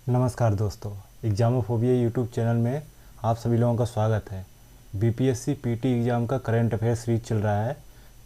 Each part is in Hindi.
नमस्कार दोस्तों, एग्जामोफोबिया यूट्यूब चैनल में आप सभी लोगों का स्वागत है। बीपीएससी पीटी एग्ज़ाम का करंट अफेयर सीरीज चल रहा है,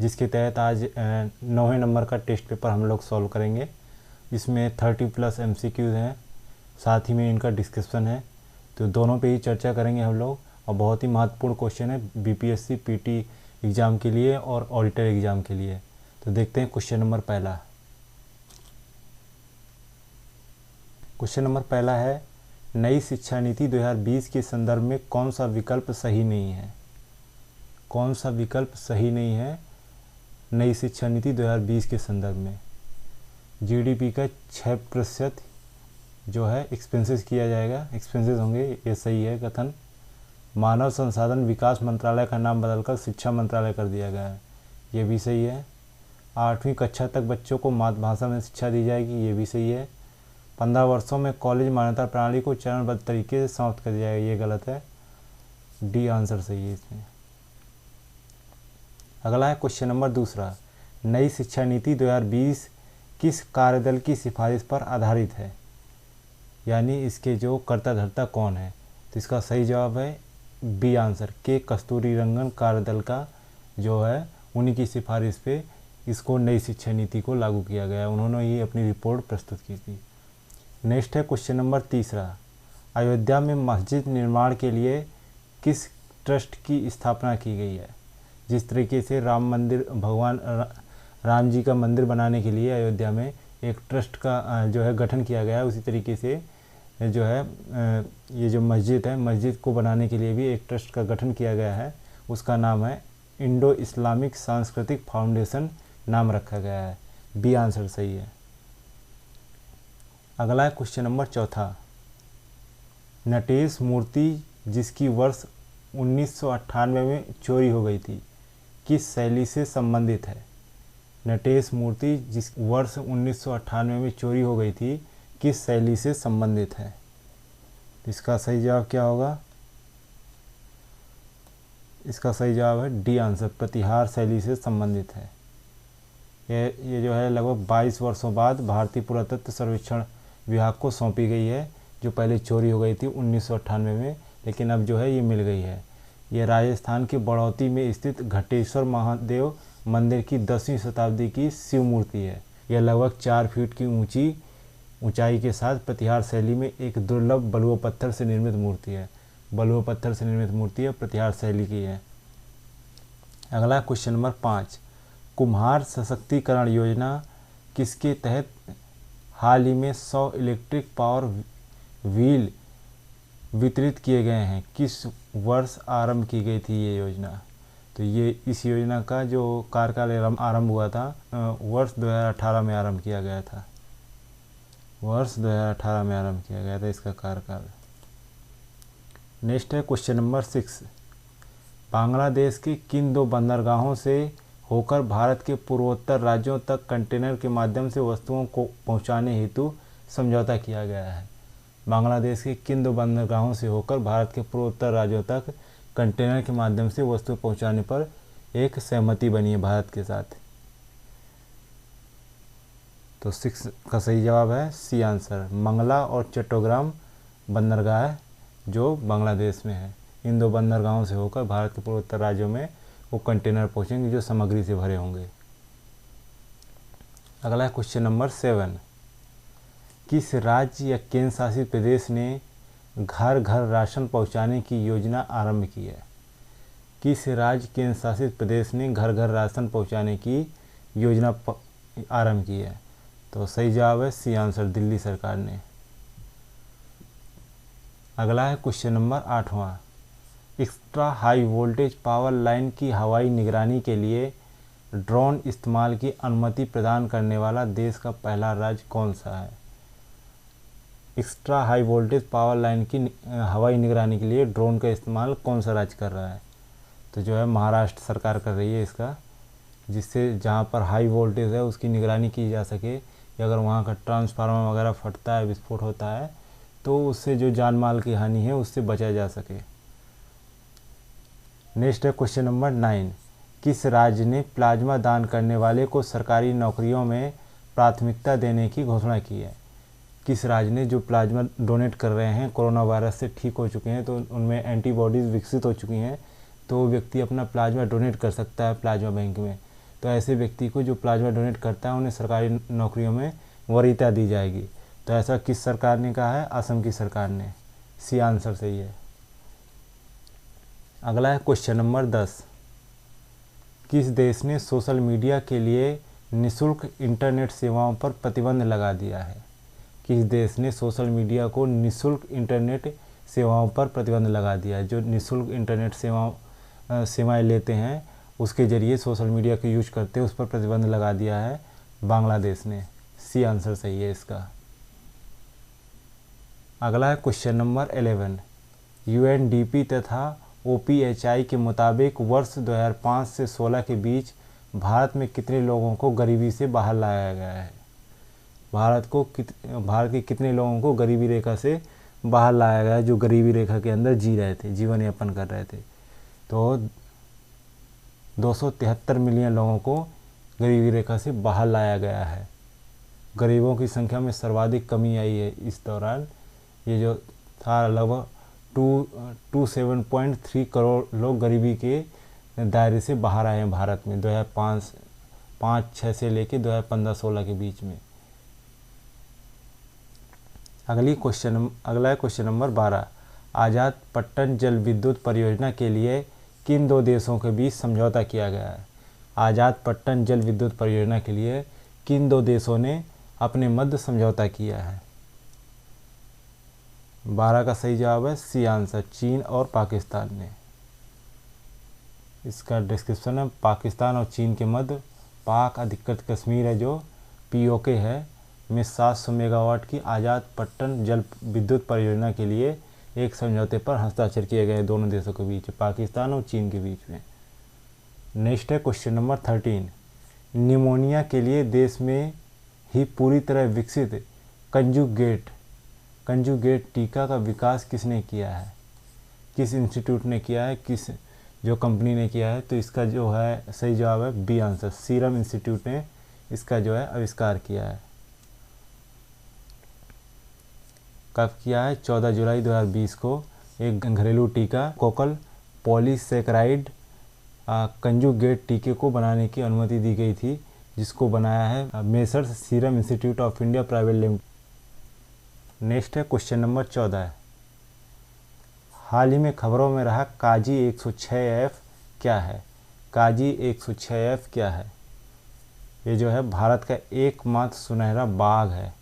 जिसके तहत आज 9वें नंबर का टेस्ट पेपर हम लोग सॉल्व करेंगे। इसमें 30+ MCQs हैं, साथ ही में इनका डिस्कशन है, तो दोनों पे ही चर्चा करेंगे हम लोग। और बहुत ही महत्वपूर्ण क्वेश्चन है बीपीएससी पीटी एग्ज़ाम के लिए और ऑडिटर एग्ज़ाम के लिए। तो देखते हैं क्वेश्चन नंबर पहला। क्वेश्चन नंबर पहला है, नई शिक्षा नीति 2020 के संदर्भ में कौन सा विकल्प सही नहीं है? कौन सा विकल्प सही नहीं है नई शिक्षा नीति 2020 के संदर्भ में? जीडीपी का 6% जो है एक्सपेंसेस किया जाएगा, एक्सपेंसेस होंगे, ये सही है कथन। मानव संसाधन विकास मंत्रालय का नाम बदलकर शिक्षा मंत्रालय कर दिया गया है, ये भी सही है। 8वीं कक्षा तक बच्चों को मातृभाषा में शिक्षा दी जाएगी, ये भी सही है। 15 वर्षों में कॉलेज मान्यता प्रणाली को चरणबद्ध तरीके से समाप्त कर दिया जाएगा, ये गलत है। डी आंसर सही है इसमें। अगला है क्वेश्चन नंबर दूसरा, नई शिक्षा नीति 2020 किस कार्यदल की सिफारिश पर आधारित है? यानी इसके जो कर्ता धर्ता कौन है? तो इसका सही जवाब है बी आंसर, के कस्तूरीरंगन कार्यदल का जो है उन्हीं की सिफारिश पे इसको नई शिक्षा नीति को लागू किया गया। उन्होंने ही अपनी रिपोर्ट प्रस्तुत की थी। नेक्स्ट है क्वेश्चन नंबर तीसरा, अयोध्या में मस्जिद निर्माण के लिए किस ट्रस्ट की स्थापना की गई है? जिस तरीके से राम मंदिर, भगवान राम जी का मंदिर बनाने के लिए अयोध्या में एक ट्रस्ट का जो है गठन किया गया है, उसी तरीके से जो है ये जो मस्जिद है, मस्जिद को बनाने के लिए भी एक ट्रस्ट का गठन किया गया है। उसका नाम है इंडो इस्लामिक सांस्कृतिक फाउंडेशन नाम रखा गया है। बी आंसर सही है। अगला है क्वेश्चन नंबर चौथा, नटेश मूर्ति जिसकी वर्ष 1998 में चोरी हो गई थी, किस शैली से संबंधित है? नटेश मूर्ति जिस वर्ष 1998 में चोरी हो गई थी, किस शैली से संबंधित है? इसका सही जवाब क्या होगा? इसका सही जवाब है डी आंसर, प्रतिहार शैली से संबंधित है। ये जो है लगभग 22 वर्षों बाद भारतीय पुरातत्व सर्वेक्षण विभाग को सौंपी गई है, जो पहले चोरी हो गई थी 1998 में, लेकिन अब जो है ये मिल गई है। ये राजस्थान के बड़ौती में स्थित घटेश्वर महादेव मंदिर की 10वीं शताब्दी की शिव मूर्ति है। यह लगभग 4 फीट की ऊंचाई के साथ प्रतिहार शैली में एक दुर्लभ बलुआ पत्थर से निर्मित मूर्ति है। बलुआ पत्थर से निर्मित मूर्ति है, प्रतिहार शैली की है। अगला क्वेश्चन नंबर 5, कुम्हार सशक्तिकरण योजना किसके तहत हाल ही में 100 इलेक्ट्रिक पावर व्हील वितरित किए गए हैं? किस वर्ष आरंभ की गई थी ये योजना? तो ये इस योजना का जो कार्यकाल आरंभ हुआ था वर्ष 2018 में आरंभ किया गया था। वर्ष 2018 में आरंभ किया गया था इसका कार्यकाल। नेक्स्ट है क्वेश्चन नंबर 6, बांग्लादेश के किन 2 बंदरगाहों से होकर भारत के पूर्वोत्तर राज्यों तक कंटेनर के माध्यम से वस्तुओं को पहुंचाने हेतु समझौता किया गया है? बांग्लादेश के किन 2 बंदरगाहों से होकर भारत के पूर्वोत्तर राज्यों तक कंटेनर के माध्यम से वस्तु पहुंचाने पर एक सहमति बनी है भारत के साथ? तो 6 का सही जवाब है सी आंसर, मंगला और चट्टोग्राम बंदरगाह जो बांग्लादेश में है। इन 2 बंदरगाहों से होकर भारत के पूर्वोत्तर राज्यों में वो कंटेनर पहुंचेंगे जो सामग्री से भरे होंगे। अगला क्वेश्चन नंबर 7, किस राज्य या केंद्र शासित प्रदेश ने घर घर राशन पहुंचाने की योजना आरंभ की है? किस राज्य केंद्र शासित प्रदेश ने घर घर राशन पहुंचाने की योजना आरंभ की है? तो सही जवाब है सी आंसर, दिल्ली सरकार ने। अगला है क्वेश्चन नंबर 8वां, extra high voltage power line की हवाई निगरानी के लिए ड्रोन इस्तेमाल की अनुमति प्रदान करने वाला देश का पहला राज्य कौन सा है? Extra high voltage power line की हवाई निगरानी के लिए ड्रोन का इस्तेमाल कौन सा राज्य कर रहा है? तो जो है महाराष्ट्र सरकार कर रही है इसका, जिससे जहाँ पर हाई वोल्टेज है उसकी निगरानी की जा सके, या अगर वहाँ का ट्रांसफार्मर वगैरह फटता है, विस्फोट होता है, तो उससे जो जान माल की हानि है उससे बचा जा सके। नेक्स्ट है क्वेश्चन नंबर 9, किस राज्य ने प्लाज्मा दान करने वाले को सरकारी नौकरियों में प्राथमिकता देने की घोषणा की है? किस राज्य ने जो प्लाज्मा डोनेट कर रहे हैं कोरोना वायरस से ठीक हो चुके हैं, तो उनमें एंटीबॉडीज़ विकसित हो चुकी हैं, तो वो व्यक्ति अपना प्लाज्मा डोनेट कर सकता है प्लाज्मा बैंक में। तो ऐसे व्यक्ति को जो प्लाज्मा डोनेट करता है उन्हें सरकारी नौकरियों में वरीयता दी जाएगी। तो ऐसा किस सरकार ने कहा है? असम की सरकार ने। सी आंसर सही है। अगला है क्वेश्चन नंबर 10। किस देश ने सोशल मीडिया के लिए निःशुल्क इंटरनेट सेवाओं पर प्रतिबंध लगा दिया है? किस देश ने सोशल मीडिया को निःशुल्क इंटरनेट सेवाओं पर प्रतिबंध लगा दिया है? जो निःशुल्क इंटरनेट सेवाएं लेते हैं उसके ज़रिए सोशल मीडिया के यूज करते हैं, उस पर प्रतिबंध लगा दिया है बांग्लादेश ने। सी आंसर सही है इसका। अगला है क्वेश्चन नंबर 11। यूएनडीपी तथा ओपीएचआई के मुताबिक वर्ष 2005 से 16 के बीच भारत में कितने लोगों को गरीबी से बाहर लाया गया है? भारत के कितने लोगों को गरीबी रेखा से बाहर लाया गया है, जो गरीबी रेखा के अंदर जी रहे थे, जीवन यापन कर रहे थे? तो 273 मिलियन लोगों को गरीबी रेखा से बाहर लाया गया है। गरीबों की संख्या में सर्वाधिक कमी आई है इस दौरान। ये जो था लगभग 27.3 करोड़ लोग गरीबी के दायरे से बाहर आए हैं भारत में 2005-6 से लेके 2015-16 के बीच में। अगला है क्वेश्चन नंबर 12। आज़ाद पट्टन जल विद्युत परियोजना के लिए किन दो देशों के बीच समझौता किया गया है? आज़ाद पट्टन जल विद्युत परियोजना के लिए किन दो देशों ने अपने मध्य समझौता किया है? 12 का सही जवाब है सी आंसर, चीन और पाकिस्तान ने। इसका डिस्क्रिप्शन है पाकिस्तान और चीन के मध्य पाक अधिकृत कश्मीर है जो पीओके है में 700 मेगावाट की आज़ाद पट्टन जल विद्युत परियोजना के लिए एक समझौते पर हस्ताक्षर किए गए दोनों देशों के बीच, पाकिस्तान और चीन के बीच में। नेक्स्ट है क्वेश्चन नंबर 13। निमोनिया के लिए देश में ही पूरी तरह विकसित कंजुगेट टीका का विकास किसने किया है? किस इंस्टीट्यूट ने किया है, किस जो कंपनी ने किया है? तो इसका जो है सही जवाब है बी आंसर, सीरम इंस्टीट्यूट ने इसका जो है आविष्कार किया है। कब किया है? 14 जुलाई 2020 को एक घरेलू टीका कोकल पॉलीसैकेराइड कंजुगेट टीके को बनाने की अनुमति दी गई थी, जिसको बनाया है messrs serum institute of India private limited. Next है क्वेश्चन नंबर 14। हाल ही में खबरों में रहा काजी 106F क्या है? काजी 106F क्या है? ये जो है भारत का एकमात्र सुनहरा बाघ है।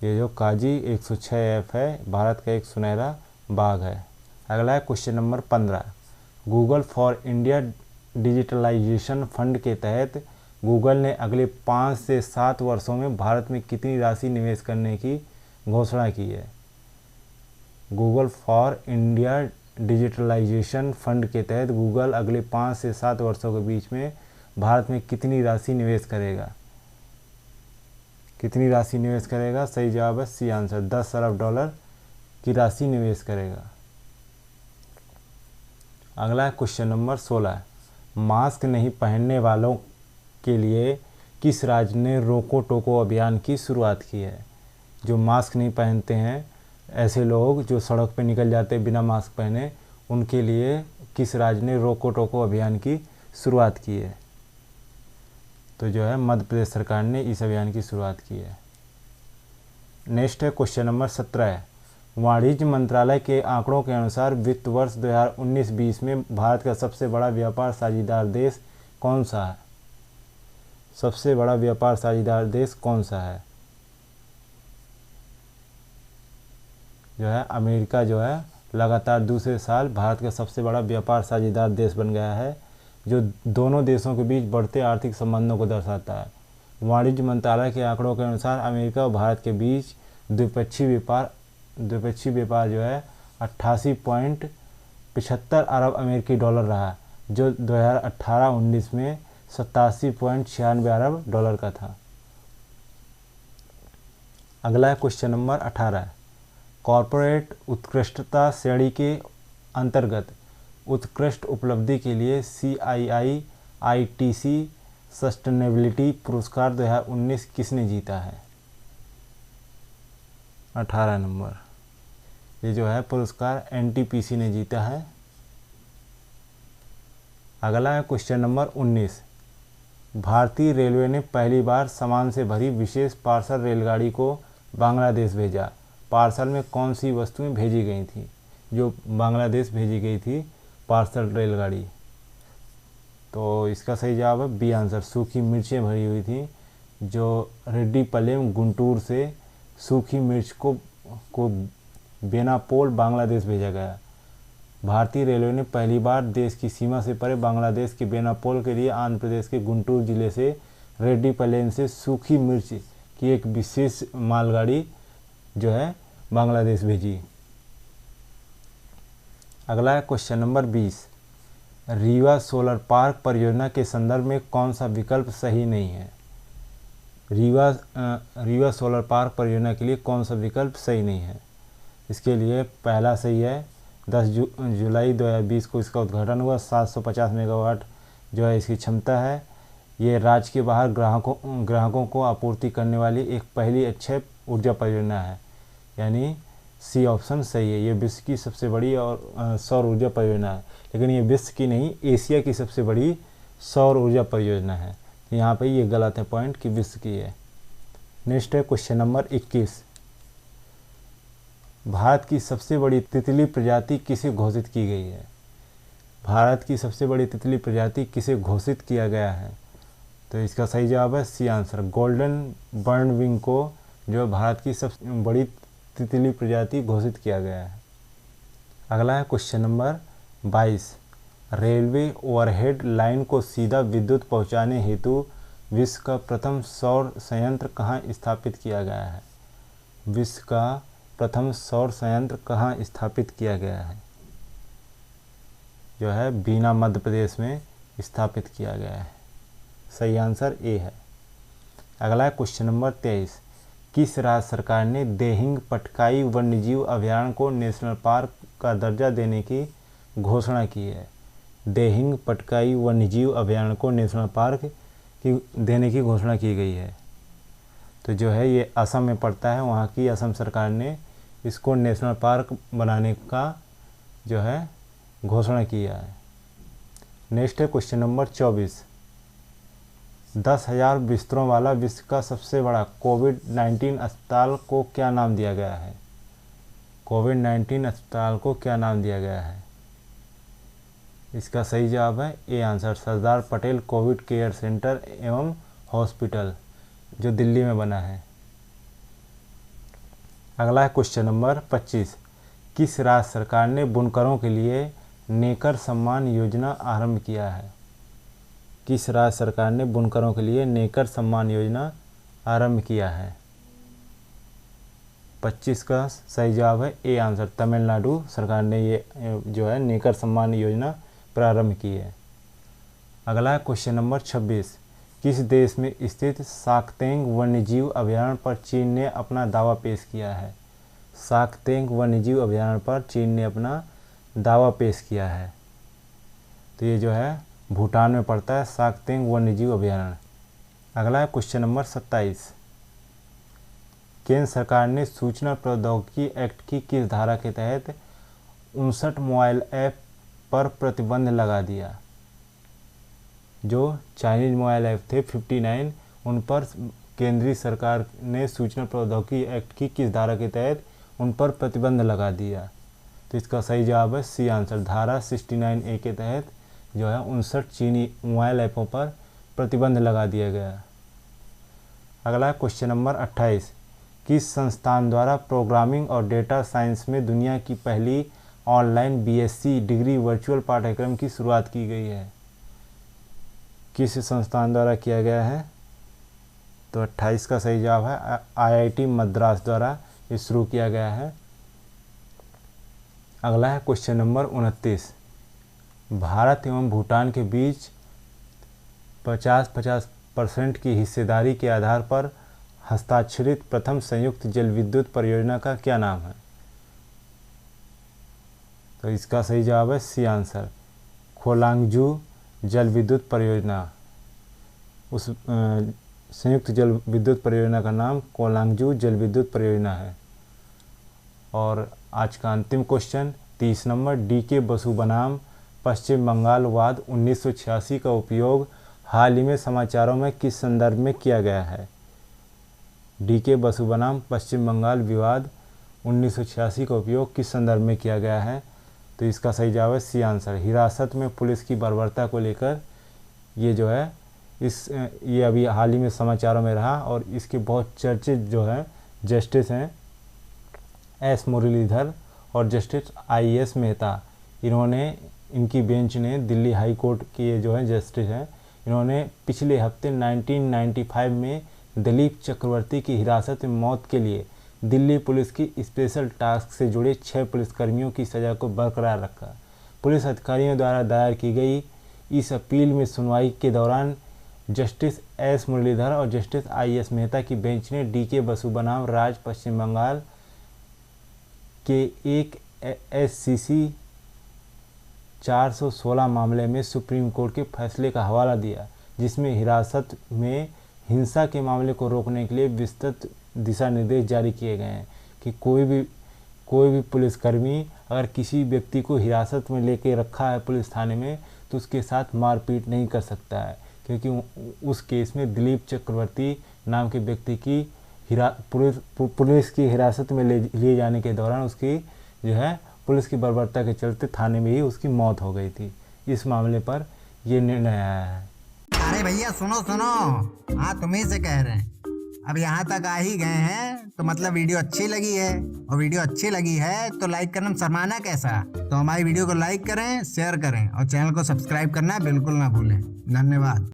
ये जो काजी 106F है भारत का एक सुनहरा बाघ है। अगला है question number 15। Google for India digitalization fund के तहत गूगल ने अगले 5 से 7 वर्षों में भारत में कितनी राशि निवेश करने की घोषणा की है? Google for India digitalization fund के तहत गूगल अगले 5 से 7 वर्षों के बीच में भारत में कितनी राशि निवेश करेगा? कितनी राशि निवेश करेगा? सही जवाब है सी आंसर, 10 अरब डॉलर की राशि निवेश करेगा। अगला है क्वेश्चन नंबर 16। मास्क नहीं पहनने वालों के लिए किस राज्य ने रोको टोको अभियान की शुरुआत की है? जो मास्क नहीं पहनते हैं, ऐसे लोग जो सड़क पे निकल जाते हैं बिना मास्क पहने, उनके लिए किस राज्य ने रोको टोको अभियान की शुरुआत की है? तो जो है मध्य प्रदेश सरकार ने इस अभियान की शुरुआत की है। नेक्स्ट है क्वेश्चन नंबर 17। वाणिज्य मंत्रालय के आंकड़ों के अनुसार वित्त वर्ष 2019-20 में भारत का सबसे बड़ा व्यापार साझेदार देश कौन सा है? सबसे बड़ा व्यापार साझेदार देश कौन सा है? जो है अमेरिका जो है लगातार दूसरे साल भारत का सबसे बड़ा व्यापार साझेदार देश बन गया है, जो दोनों देशों के बीच बढ़ते आर्थिक संबंधों को दर्शाता है। वाणिज्य मंत्रालय के आंकड़ों के अनुसार अमेरिका और भारत के बीच द्विपक्षीय व्यापार जो है 88.75 अरब अमेरिकी डॉलर रहा, जो 2018-19 में 87.96 अरब डॉलर का था। अगला है क्वेश्चन नंबर 18। कॉरपोरेट उत्कृष्टता श्रेणी के अंतर्गत उत्कृष्ट उपलब्धि के लिए CII ITC सस्टेनेबिलिटी पुरस्कार 2019 किसने जीता है? 18 नंबर। ये जो है पुरस्कार NTPC ने जीता है। अगला है क्वेश्चन नंबर 19। भारतीय रेलवे ने पहली बार सामान से भरी विशेष पार्सल रेलगाड़ी को बांग्लादेश भेजा। पार्सल में कौन सी वस्तुएं भेजी गई थी जो बांग्लादेश भेजी गई थी पार्सल रेलगाड़ी? तो इसका सही जवाब है बी आंसर, सूखी मिर्चें भरी हुई थी जो रेड्डीपलेम गुंटूर से सूखी मिर्च को बेनापोल बांग्लादेश भेजा गया। भारतीय रेलवे ने पहली बार देश की सीमा से परे बांग्लादेश के बेनापोल के लिए आंध्र प्रदेश के गुंटूर जिले से रेड्डीपलेम से सूखी मिर्च की एक विशेष मालगाड़ी जो है बांग्लादेश भेजी। अगला है question number 20। Rewa solar park परियोजना के संदर्भ में कौन सा विकल्प सही नहीं है? रीवा सोलर पार्क परियोजना के लिए कौन सा विकल्प सही नहीं है? इसके लिए पहला सही है, 10 जुलाई 2020 को इसका उद्घाटन हुआ। 750 मेगावाट जो है इसकी क्षमता है। ये राज्य के बाहर ग्राहकों को आपूर्ति करने वाली एक पहली अक्षय ऊर्जा परियोजना है, यानी सी ऑप्शन सही है। ये विश्व की सबसे बड़ी और सौर ऊर्जा परियोजना है, लेकिन ये विश्व की नहीं, एशिया की सबसे बड़ी सौर ऊर्जा परियोजना है। यहाँ पे ये गलत है पॉइंट कि विश्व की है। नेक्स्ट है क्वेश्चन नंबर 21। भारत की सबसे बड़ी तितली प्रजाति किसे घोषित की गई है? भारत की सबसे बड़ी तितली प्रजाति किसे घोषित किया गया है? तो इसका सही जवाब है C answer, golden birdwing को जो भारत की सबसे बड़ी तितली प्रजाति घोषित किया गया है। अगला है question number 22। Railway overhead line को सीधा विद्युत पहुंचाने हेतु विश्व का प्रथम सौर संयंत्र कहाँ स्थापित किया गया है? विश्व का प्रथम सौर संयंत्र कहाँ स्थापित किया गया है? जो है बीना मध्य प्रदेश में स्थापित किया गया है। सही आंसर ए है। अगला है क्वेश्चन नंबर 23। किस राज्य सरकार ने देहिंग पटकाई वन्यजीव अभयारण्य को नेशनल पार्क का दर्जा देने की घोषणा की है? देहिंग पटकाई वन्यजीव अभयारण्य को नेशनल पार्क की देने की घोषणा की गई है। तो जो है ये असम में पड़ता है, वहाँ की असम सरकार ने इसको नेशनल पार्क बनाने का जो है घोषणा किया है। नेक्स्ट है क्वेश्चन नंबर 24। 10,000 बिस्तरों वाला विश्व का सबसे बड़ा कोविड-19 अस्पताल को क्या नाम दिया गया है? कोविड-19 अस्पताल को क्या नाम दिया गया है? इसका सही जवाब है A answer, Sardar Patel Covid care centre एवं हॉस्पिटल जो दिल्ली में बना है। अगला है क्वेश्चन नंबर 25। किस राज्य सरकार ने बुनकरों के लिए नेकर सम्मान योजना आरंभ किया है? किस राज्य सरकार ने बुनकरों के लिए नेकर सम्मान योजना आरंभ किया है? 25 का सही जवाब है ए आंसर, तमिलनाडु सरकार ने ये जो है नेकर सम्मान योजना प्रारंभ की है। अगला है क्वेश्चन नंबर 26। किस देश में स्थित साकतेंग वन्यजीव अभयारण्य पर चीन ने अपना दावा पेश किया है? साकतेंग वन्यजीव अभयारण्य पर चीन ने अपना दावा पेश किया है। तो ये जो है भूटान में पड़ता है साकतेंग वन्यजीव अभयारण्य। अगला है क्वेश्चन नंबर 27। केंद्र सरकार ने सूचना प्रौद्योगिकी एक्ट की किस धारा के तहत 59 मोबाइल ऐप पर प्रतिबंध लगा दिया? जो चाइनीज मोबाइल ऐप थे 59, उन पर केंद्रीय सरकार ने सूचना प्रौद्योगिकी एक्ट की किस धारा के तहत उन पर प्रतिबंध लगा दिया? तो इसका सही जवाब है सी आंसर, धारा 69A के तहत जो है 59 चीनी मोबाइल ऐपों पर प्रतिबंध लगा दिया गया। अगला क्वेश्चन नंबर 28। किस संस्थान द्वारा प्रोग्रामिंग और डेटा साइंस में दुनिया की पहली ऑनलाइन BSc डिग्री वर्चुअल पाठ्यक्रम की शुरुआत की गई है? किस संस्थान द्वारा किया गया है? तो 28 का सही जवाब है IIT मद्रास द्वारा ये शुरू किया गया है। अगला है क्वेश्चन नंबर 29। भारत एवं भूटान के बीच 50-50% की हिस्सेदारी के आधार पर हस्ताक्षरित प्रथम संयुक्त जल विद्युत परियोजना का क्या नाम है? तो इसका सही जवाब है सी आंसर, खोलांगजू जल विद्युत परियोजना। उस संयुक्त जल विद्युत परियोजना का नाम कोलांगजू जल विद्युत परियोजना है। और आज का अंतिम क्वेश्चन 30 नंबर, डी.के. बसु बनाम पश्चिम बंगाल वाद 1986 का उपयोग हाल ही में समाचारों में किस संदर्भ में किया गया है? डी.के. बसु बनाम पश्चिम बंगाल विवाद 1986 का उपयोग किस संदर्भ में किया गया है? तो इसका सही जवाब है सी आंसर, हिरासत में पुलिस की बर्बरता को लेकर ये जो है ये अभी हाल ही में समाचारों में रहा। और इसके बहुत चर्चित जो है जस्टिस हैं एस मुरलीधर और जस्टिस आई.एस. मेहता। इनकी बेंच ने दिल्ली हाई कोर्ट के ये जो है जस्टिस हैं, इन्होंने पिछले हफ्ते 1995 में दिलीप चक्रवर्ती की हिरासत में मौत के लिए दिल्ली पुलिस की स्पेशल टास्क से जुड़े 6 पुलिसकर्मियों की सज़ा को बरकरार रखा। पुलिस अधिकारियों द्वारा दायर की गई इस अपील में सुनवाई के दौरान जस्टिस एस मुरलीधर और जस्टिस आई.एस. मेहता की बेंच ने डी.के. बसु बनाम राज्य पश्चिम बंगाल के एक SCC 416 मामले में सुप्रीम कोर्ट के फैसले का हवाला दिया, जिसमें हिरासत में हिंसा के मामले को रोकने के लिए विस्तृत दिशा निर्देश जारी किए गए हैं कि कोई भी पुलिसकर्मी अगर किसी व्यक्ति को हिरासत में लेके रखा है पुलिस थाने में तो उसके साथ मारपीट नहीं कर सकता है, क्योंकि उस केस में दिलीप चक्रवर्ती नाम के व्यक्ति की पुलिस की हिरासत में लिए जाने के दौरान उसकी जो है पुलिस की बर्बरता के चलते थाने में ही उसकी मौत हो गई थी। इस मामले पर ये निर्णय आया है। अरे भैया सुनो सुनो, हाँ तुम्ही से कह रहे हैं। अब यहाँ तक आ ही गए हैं तो मतलब वीडियो अच्छी लगी है, और वीडियो अच्छी लगी है तो लाइक करना शर्माना कैसा। तो हमारी वीडियो को लाइक करें, शेयर करें और चैनल को सब्सक्राइब करना बिल्कुल ना भूलें। धन्यवाद।